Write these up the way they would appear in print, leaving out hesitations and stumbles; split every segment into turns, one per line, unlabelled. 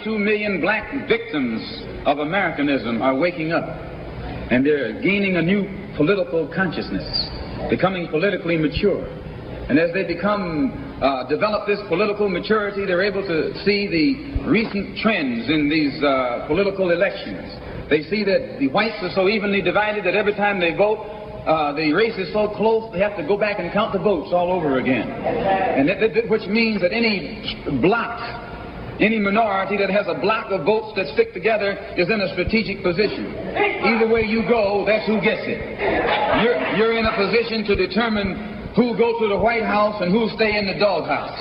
22 million black victims of Americanism are waking up, and they're gaining a new political consciousness, becoming politically mature. And as they develop this political maturity, they're able to see the recent trends in these political elections. They see that the whites are so evenly divided that every time they vote, the race is so close, they have to go back and count the votes all over again. And which means that any block, any minority that has a block of votes that stick together is in a strategic position. Either way you go, that's who gets it. You're in a position to determine who go to the White House and who stay in the doghouse.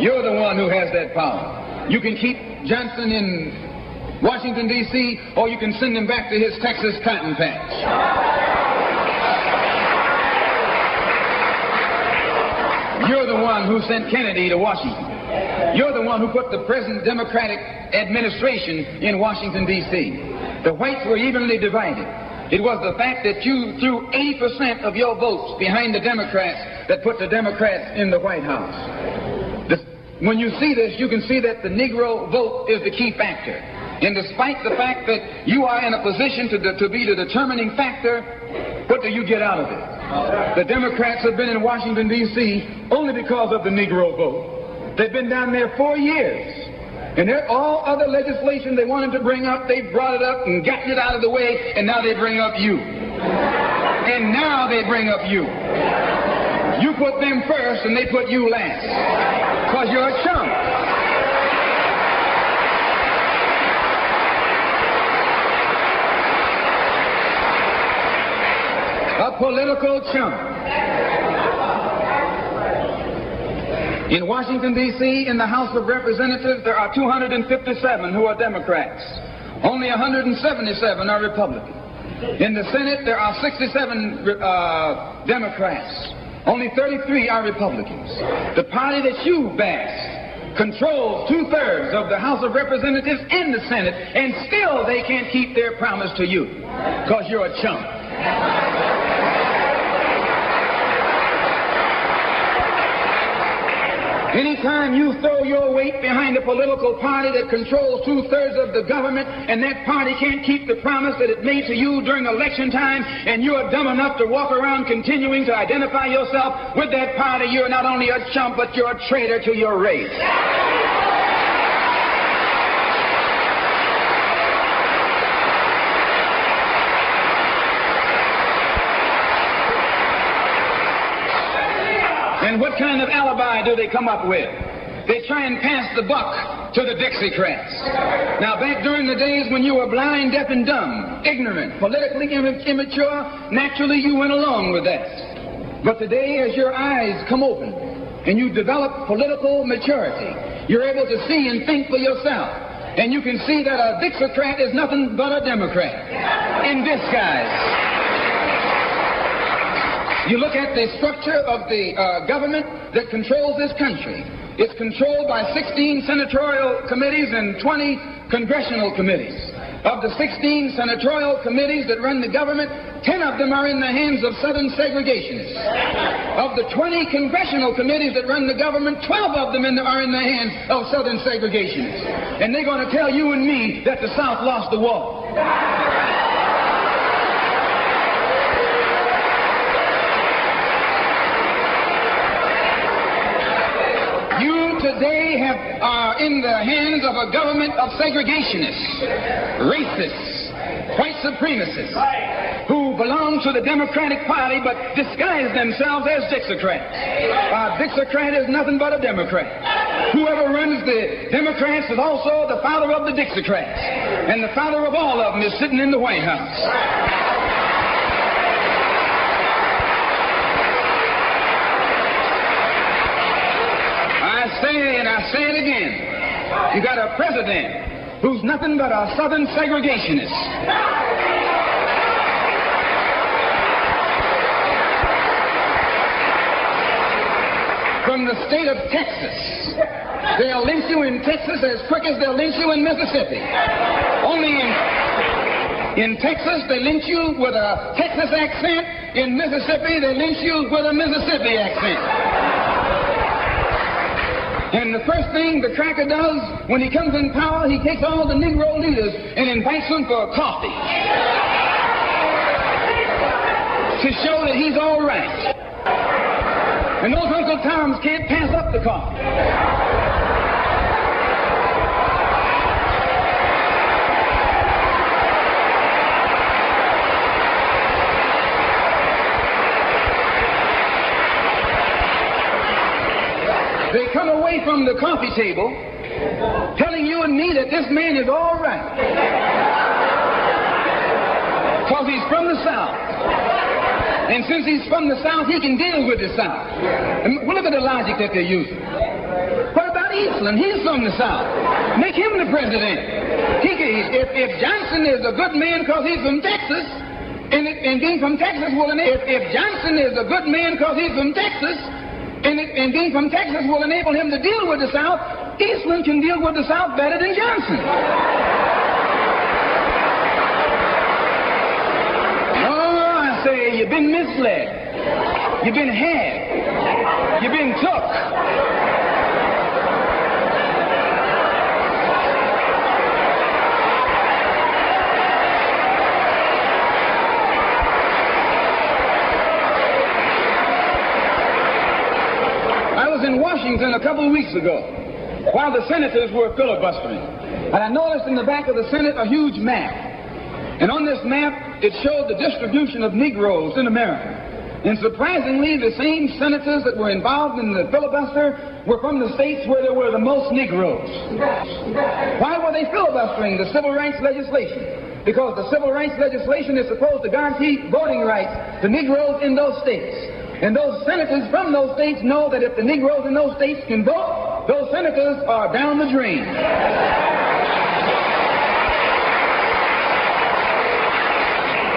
You're the one who has that power. You can keep Johnson in Washington, D.C., or you can send him back to his Texas cotton patch. You're the one who sent Kennedy to Washington. You're the one who put the present Democratic administration in Washington, D.C. The whites were evenly divided. It was the fact that you threw 80% of your votes behind the Democrats that put the Democrats in the White House. When you see this, you can see that the Negro vote is the key factor. And despite the fact that you are in a position to be the determining factor, what do you get out of it? The Democrats have been in Washington, D.C. only because of the Negro vote. They've been down there 4 years. And all other legislation they wanted to bring up, they brought it up and gotten it out of the way, and now they bring up you. And now they bring up you. You put them first, and they put you last. Because you're a chump. A political chump. In Washington, D.C., in the House of Representatives, there are 257 who are Democrats. Only 177 are Republicans. In the Senate, there are 67 Democrats. Only 33 are Republicans. The party that you bash controls 2/3 of the House of Representatives and the Senate, and still they can't keep their promise to you because you're a chump. Anytime you throw your weight behind a political party that controls 2/3 of the government, and that party can't keep the promise that it made to you during election time, and you're dumb enough to walk around continuing to identify yourself with that party, you're not only a chump, but you're a traitor to your race. And what kind of alibi do they come up with? They try and pass the buck to the Dixiecrats. Now, back during the days when you were blind, deaf, and dumb, ignorant, politically immature, naturally you went along with that. But today, as your eyes come open and you develop political maturity, you're able to see and think for yourself. And you can see that a Dixiecrat is nothing but a Democrat in disguise. You look at the structure of the government that controls this country. It's controlled by 16 senatorial committees and 20 congressional committees. Of the 16 senatorial committees that run the government, 10 of them are in the hands of Southern segregationists. Of the 20 congressional committees that run the government, 12 of them are in the hands of Southern segregationists. And they're going to tell you and me that the South lost the war. Today are in the hands of a government of segregationists, racists, white supremacists, who belong to the Democratic Party but disguise themselves as Dixiecrats. A Dixiecrat is nothing but a Democrat. Whoever runs the Democrats is also the father of the Dixiecrats, and the father of all of them is sitting in the White House. I say it again. You got a president who's nothing but a Southern segregationist. From the state of Texas. They'll lynch you in Texas as quick as they'll lynch you in Mississippi. Only in Texas, they lynch you with a Texas accent. In Mississippi, they lynch you with a Mississippi accent. And the first thing the cracker does when he comes in power, he takes all the Negro leaders and invites them for coffee to show that he's all right. And those Uncle Toms can't pass up the coffee. They come away from the coffee table telling you and me that this man is all right because he's from the South. And since he's from the South, he can deal with the South. And look at the logic that they're using. What about Eastland? He's from the South. Make him the president. If Johnson is a good man because he's from Texas, and being from Texas will enable... If Johnson is a good man because he's from Texas, and being from Texas will enable him to deal with the South, Eastland can deal with the South better than Johnson. Say you've been misled, you've been had, you've been took. I was in Washington a couple of weeks ago while the senators were filibustering, and I noticed in the back of the Senate a huge map. And on this map, it showed the distribution of Negroes in America. And surprisingly, the same senators that were involved in the filibuster were from the states where there were the most Negroes. Why were they filibustering the civil rights legislation? Because the civil rights legislation is supposed to guarantee voting rights to Negroes in those states. And those senators from those states know that if the Negroes in those states can vote, those senators are down the drain.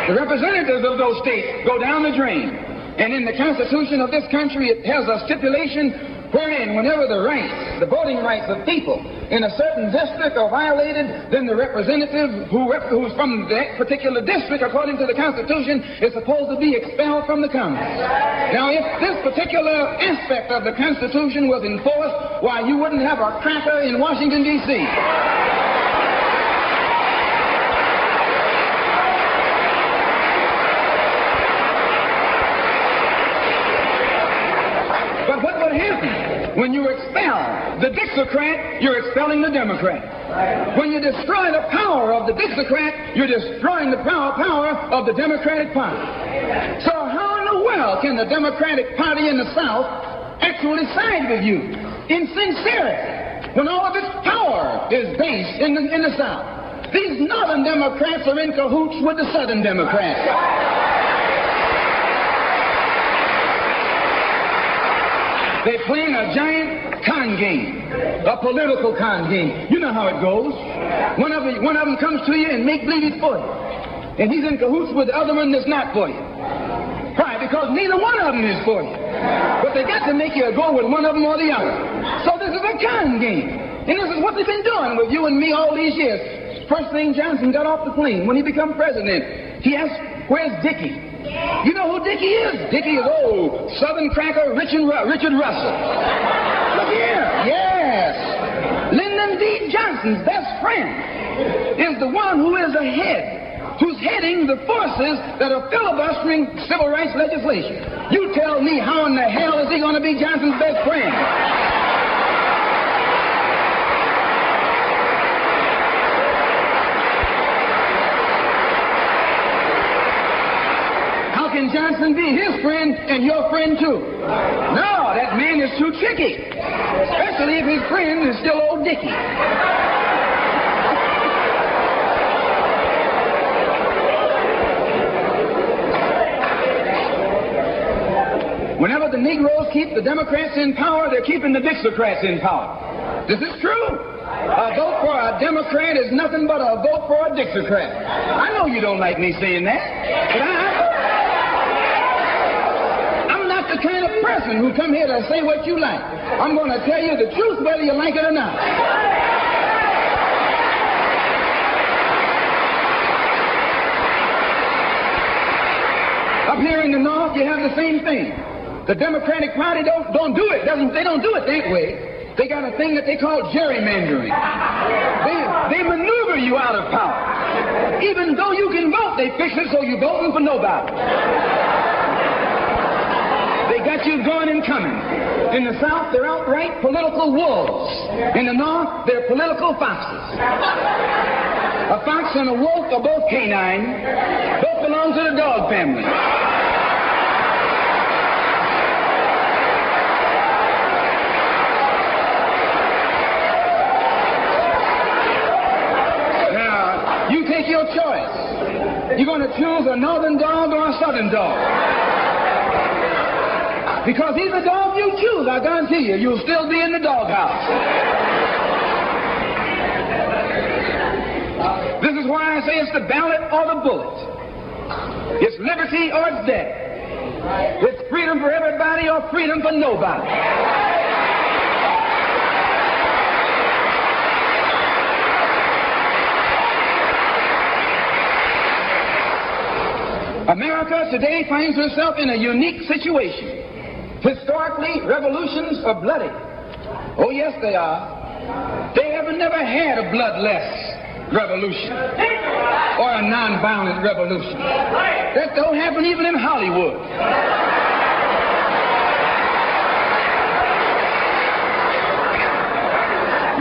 The representatives of those states go down the drain. And in the Constitution of this country, it has a stipulation wherein whenever the rights, the voting rights of people in a certain district are violated, then the representative who's from that particular district, according to the Constitution, is supposed to be expelled from the Congress. Now, if this particular aspect of the Constitution was enforced, why, you wouldn't have a cracker in Washington, D.C. When you expel the Dixiecrat, you're expelling the Democrat. When you destroy the power of the Dixiecrat, you're destroying the power of the Democratic Party. So how in the world can the Democratic Party in the South actually side with you in sincerity when all of its power is based in the South? These Northern Democrats are in cahoots with the Southern Democrats. They're playing a giant con game, a political con game. You know how it goes. One of them comes to you and make believe he's for you. And he's in cahoots with the other one that's not for you. Why? Because neither one of them is for you. But they got to make you go with one of them or the other. So this is a con game. And this is what they've been doing with you and me all these years. First thing Johnson got off the plane, when he became president, he asked, "Where's Dickie?" You know who Dickie is? Dickie is old Southern cracker Richard Russell. Look here. Yes. Lyndon D. Johnson's best friend is the one who is ahead, who's heading the forces that are filibustering civil rights legislation. You tell me, how in the hell is he going to be Johnson's best friend? Can Johnson be his friend and your friend too? No, that man is too tricky. Especially if his friend is still old Dickie. Whenever the Negroes keep the Democrats in power, they're keeping the Dixiecrats in power. This is true. A vote for a Democrat is nothing but a vote for a Dixiecrat. I know you don't like me saying that, but I'm not the kind of person who come here to say what you like. I'm going to tell you the truth whether you like it or not. Up here in the North, you have the same thing. The Democratic Party don't do it. They don't do it that way. They got a thing that they call gerrymandering. They maneuver you out of power. Even though you can vote, they fix it so you're voting for nobody. They got you going and coming. In the South, they're outright political wolves. In the North, they're political foxes. A fox and a wolf are both canine. Both belong to the dog family. Now, you take your choice. You're going to choose a northern dog or a southern dog. Because either dog you choose, I guarantee you, you'll still be in the doghouse. This is why I say it's the ballot or the bullet. It's liberty or it's death. It's freedom for everybody or freedom for nobody. America today finds herself in a unique situation. Historically, revolutions are bloody. Oh, yes, they are. They have never had a bloodless revolution or a nonviolent revolution. That don't happen even in Hollywood.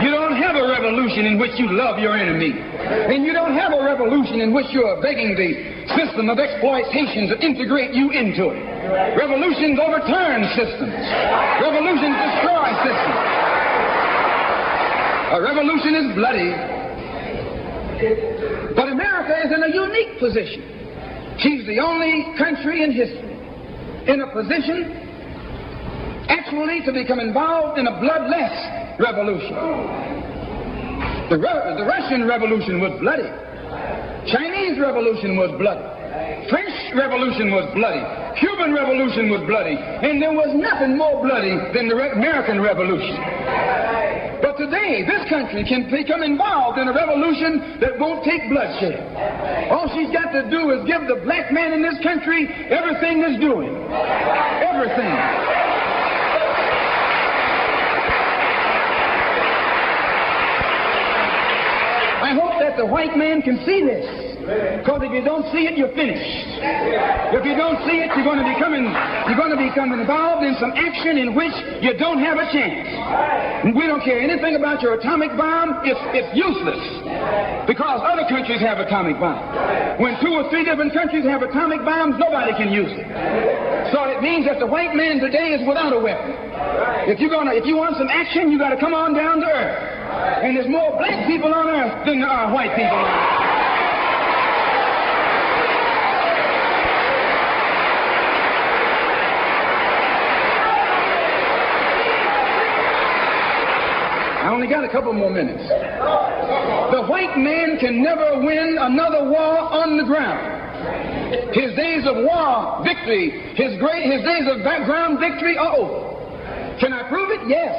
You don't have a revolution in which you love your enemy. And you don't have a revolution in which you are begging the system of exploitation to integrate you into it. Revolutions overturn systems. Revolutions destroy systems. A revolution is bloody. But America is in a unique position. She's the only country in history in a position actually to become involved in a bloodless revolution. The Russian Revolution was bloody. Chinese Revolution was bloody. French Revolution was bloody. Cuban Revolution was bloody. And there was nothing more bloody than the American Revolution. But today, this country can become involved in a revolution that won't take bloodshed. All she's got to do is give the black man in this country everything he's doing. Everything. I hope that the white man can see this. Because if you don't see it, you're finished. If you don't see it, you're going to become involved in some action in which you don't have a chance. And we don't care anything about your atomic bomb. It's useless. Because other countries have atomic bombs. When 2 or 3 different countries have atomic bombs, nobody can use it. So it means that the white man today is without a weapon. If you want some action, you got to come on down to earth. And there's more black people on earth than there are white people on earth. I only got a couple more minutes. The white man can never win another war on the ground. His days of war victory, his days of background victory are over. Can I prove it? Yes.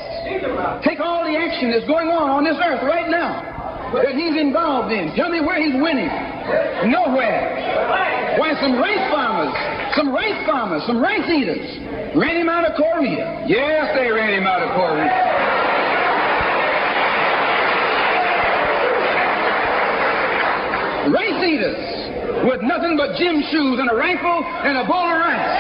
Take all the action that's going on this earth right now that he's involved in. Tell me where he's winning. Nowhere. Why, some rice farmers, some rice eaters ran him out of Korea. Yes, they ran him out of Korea. Rice eaters with nothing but gym shoes and a rifle and a bowl of rice.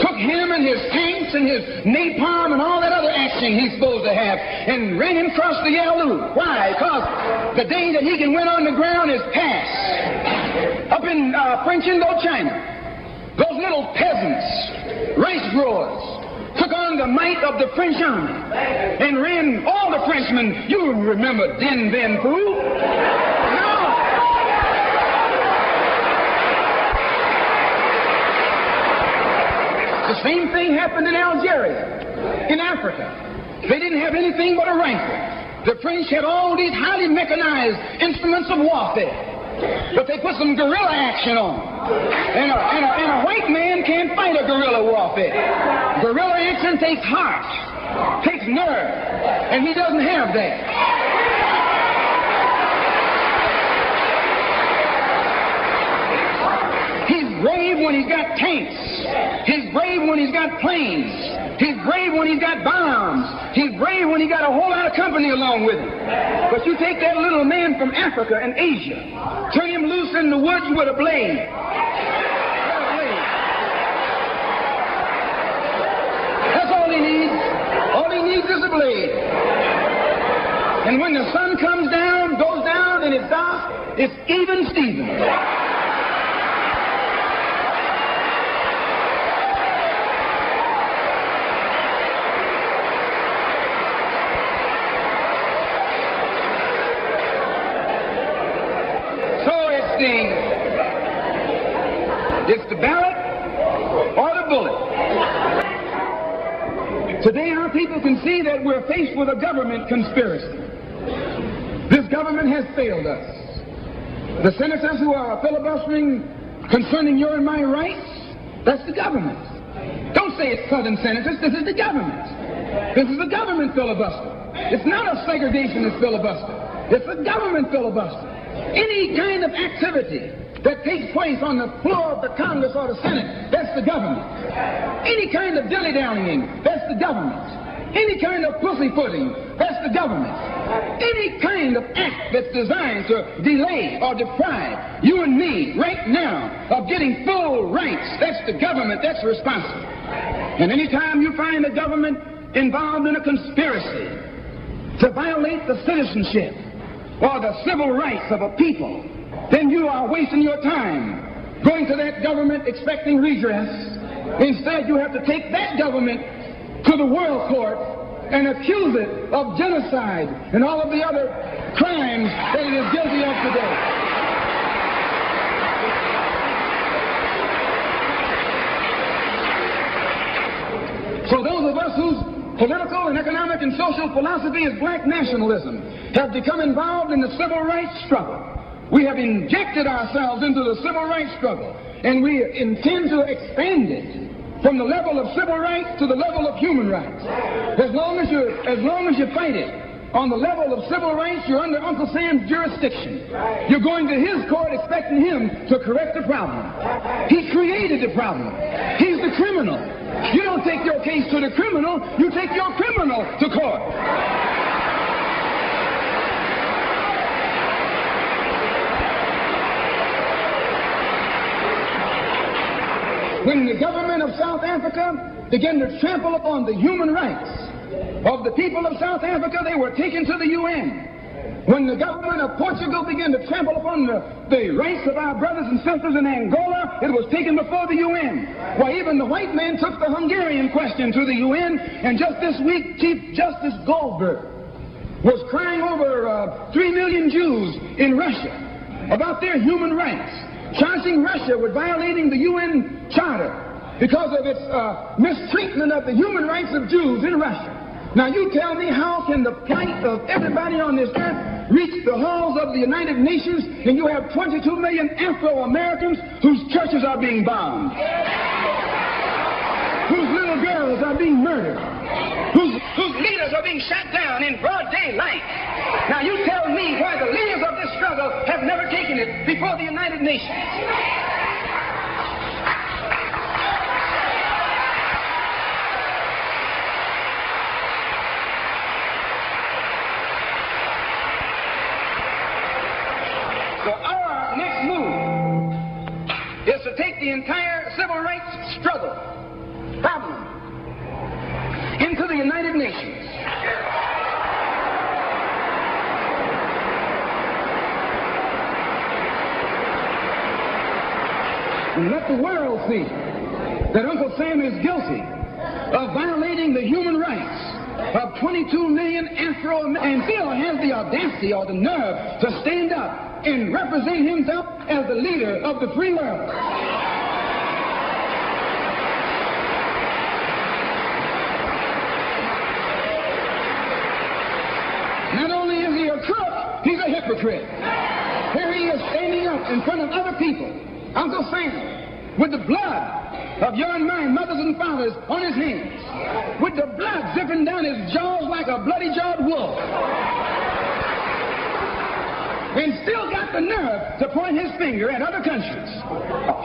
Took him and his tanks and his napalm and all that other action he's supposed to have and ran him across the Yalu. Why? Because the day that he can win on the ground is past. Up in French Indochina, those little peasants, rice growers, took on the might of the French army and ran all the Frenchmen. You remember Dien Bien Phu? No. The same thing happened in Algeria, in Africa. They didn't have anything but a rifle. The French had all these highly mechanized instruments of warfare. But they put some guerrilla action on. And a white man can't fight a guerrilla warfare. Guerrilla action takes heart, takes nerve, and he doesn't have that. He's brave when he's got tanks. He's brave when he's got planes. He's brave he got a whole lot of company along with him. But you take that little man from Africa and Asia, turn him loose in the woods with a blade. That's all he needs. All he needs is a blade. And when the sun comes down, goes down, and it's dark, it's even Steven. It's the ballot or the bullet. Today our people can see that we're faced with a government conspiracy. This government has failed us. The senators who are filibustering concerning your and my rights, that's the government. Don't say it's Southern senators, this is the government. This is the government filibuster. It's not a segregationist filibuster. It's a government filibuster. Any kind of activity that takes place on the floor of the Congress or the Senate, that's the government. Any kind of dilly-dallying, that's the government. Any kind of pussyfooting, that's the government. Any kind of act that's designed to delay or deprive you and me right now of getting full rights, that's the government that's responsible. And anytime you find the government involved in a conspiracy to violate the citizenship or the civil rights of a people, then you are wasting your time going to that government expecting redress. Instead, you have to take that government to the world court and accuse it of genocide and all of the other crimes that it is guilty of today. So those of us whose political and economic and social philosophy is black nationalism have become involved in the civil rights struggle. We have injected ourselves into the civil rights struggle, and we intend to expand it from the level of civil rights to the level of human rights. As long as you fight it on the level of civil rights, you're under Uncle Sam's jurisdiction. You're going to his court expecting him to correct the problem. He created the problem. He's the criminal. You don't take your case to the criminal, you take your criminal to court. When the government of South Africa began to trample upon the human rights of the people of South Africa, they were taken to the UN. When the government of Portugal began to trample upon the rights of our brothers and sisters in Angola, it was taken before the UN. Why, even the white man took the Hungarian question to the UN, and just this week, Chief Justice Goldberg was crying over 3 million Jews in Russia about their human rights, charging Russia with violating the UN Charter because of its mistreatment of the human rights of Jews in Russia. Now you tell me, how can the plight of everybody on this earth reach the halls of the United Nations and you have 22 million Afro-Americans whose churches are being bombed, whose little girls are being murdered, whose leaders are being shot down in broad daylight? Now you tell me why the leaders of this struggle have never taken it before the United Nations. So our next move is to take the entire civil rights struggle problem into the United Nations. And let the world see that Uncle Sam is guilty of violating the human rights of 22 million Afro-Americans, and still has the audacity or the nerve to stand up and represent himself as the leader of the free world. Not only is he a crook, he's a hypocrite. Here he is standing up in front of other people, Uncle Sam, with the blood of your and my mothers and fathers on his hands, with the blood dripping down his jaws like a bloody-jawed wolf, and still got the nerve to point his finger at other countries.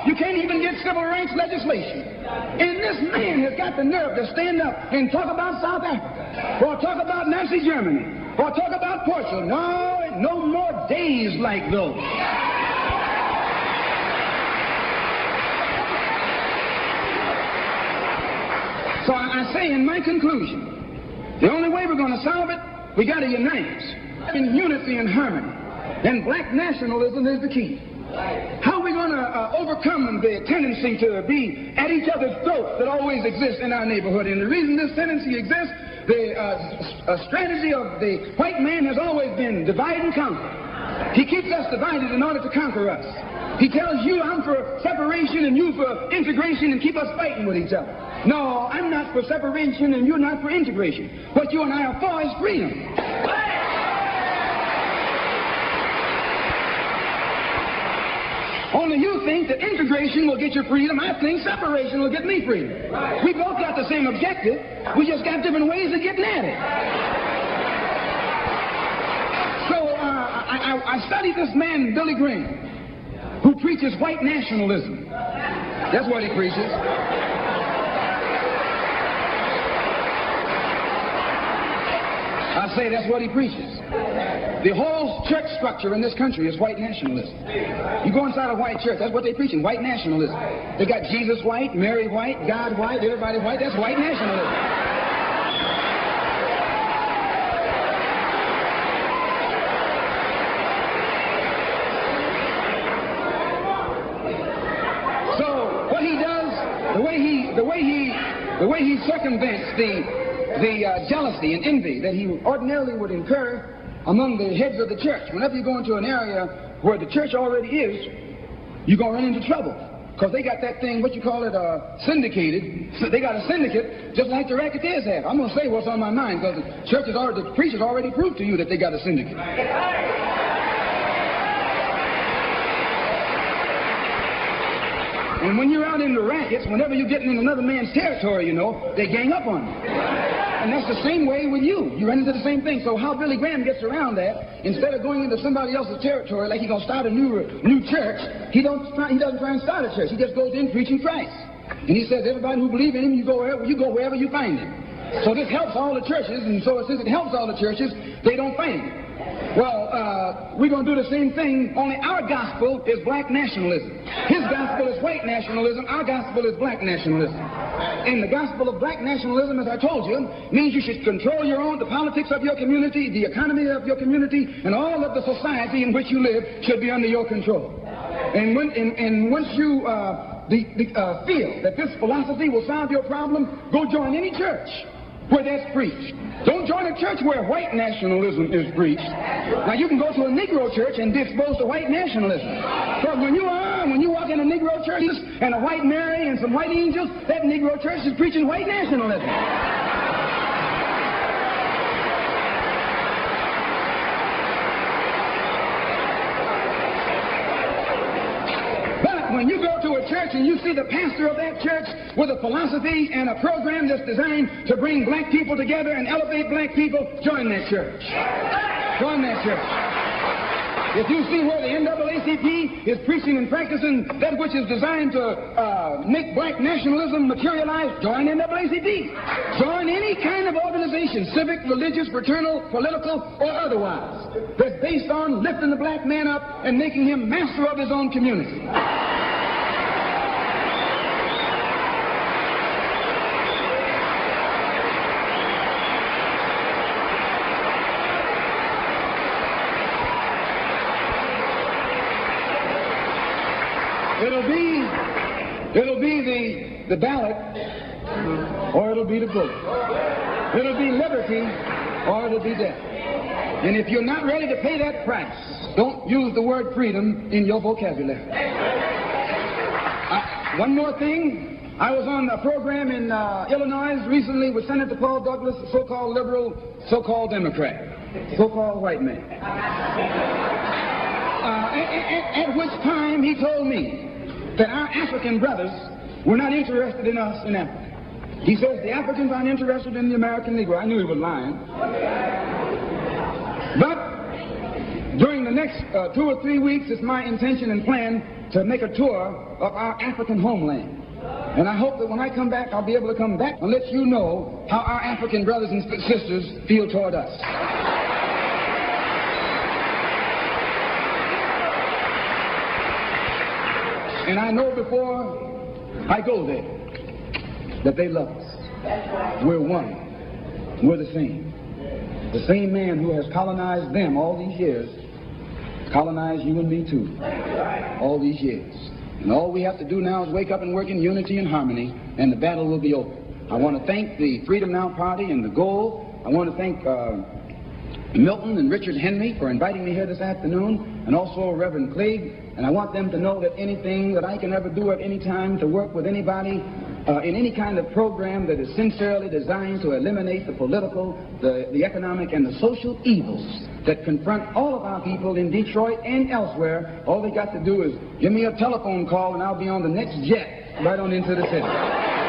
You can't even get civil rights legislation. And this man has got the nerve to stand up and talk about South Africa, or talk about Nazi Germany, or talk about Portugal. No more days like those. So I say in my conclusion, the only way we're going to solve it, we got to unite in unity and harmony. And black nationalism is the key. How are we going to overcome the tendency to be at each other's throats that always exists in our neighborhood? And the reason this tendency exists, the strategy of the white man has always been divide and conquer. He keeps us divided in order to conquer us. He tells you, I'm for separation and you for integration, and keep us fighting with each other. No, I'm not for separation and you're not for integration. What you and I are for is freedom. Only you think that integration will get you freedom. I think separation will get me freedom. We both got the same objective. We just got different ways of getting at it. So I studied this man, Billy Graham, who preaches white nationalism. That's what he preaches. I say that's what he preaches. The whole church structure in this country is white nationalism. You go inside a white church, that's what they're preaching, white nationalism. They got Jesus white, Mary white, God white, everybody white. That's white nationalism. So what he does, the way he circumvents the jealousy and envy that he ordinarily would incur among the heads of the church. Whenever you go into an area where the church already is, you're going to run into trouble. Because they got that thing, what you call it, syndicated. So they got a syndicate just like the racketeers have. I'm going to say what's on my mind because the preachers already proved to you that they got a syndicate. And when you're out in the rackets, whenever you're getting in another man's territory, you know, they gang up on you. And that's the same way with you. You run into the same thing. So how Billy Graham gets around that, instead of going into somebody else's territory like he's going to start a new church, he doesn't try and start a church. He just goes in preaching Christ. And he says, everybody who believes in him, you go wherever you find him. So this helps all the churches, and so since it helps all the churches, they don't fight him. Well, we're going to do the same thing, only our gospel is black nationalism. His gospel is white nationalism, our gospel is black nationalism. And the gospel of black nationalism, as I told you, means you should control the politics of your community, the economy of your community, and all of the society in which you live should be under your control. And once you feel that this philosophy will solve your problem, go join any church where that's preached. Don't join a church where white nationalism is preached. Now you can go to a Negro church and be exposed to white nationalism. But when you walk in a Negro church and a white Mary and some white angels, that Negro church is preaching white nationalism. When you go to a church and you see the pastor of that church with a philosophy and a program that's designed to bring black people together and elevate black people, join that church. Join that church. If you see where the NAACP is preaching and practicing that which is designed to make black nationalism materialize, join NAACP. Join any kind of organization, civic, religious, fraternal, political, or otherwise, that's based on lifting the black man up and making him master of his own community. It'll be the ballot, or it'll be the vote. It'll be liberty, or it'll be death. And if you're not ready to pay that price, don't use the word freedom in your vocabulary. One more thing. I was on a program in Illinois recently with Senator Paul Douglas, a so-called liberal, so-called Democrat, so-called white man. At which time he told me that our African brothers were not interested in us in Africa. He says the Africans aren't interested in the American Negro. I knew he was lying. But during the next 2 or 3 weeks, it's my intention and plan to make a tour of our African homeland. And I hope that when I come back, I'll be able to come back and let you know how our African brothers and sisters feel toward us. And I know before I go there that they love us. We're one. We're the same. The same man who has colonized them all these years colonized you and me too. All these years. And all we have to do now is wake up and work in unity and harmony, and the battle will be over. I want to thank the Freedom Now Party and the Goal. I want to thank Milton and Richard Henry for inviting me here this afternoon, and also Reverend Clegg. And I want them to know that anything that I can ever do at any time to work with anybody in any kind of program that is sincerely designed to eliminate the political, the economic, and the social evils that confront all of our people in Detroit and elsewhere, all they got to do is give me a telephone call and I'll be on the next jet right on into the city.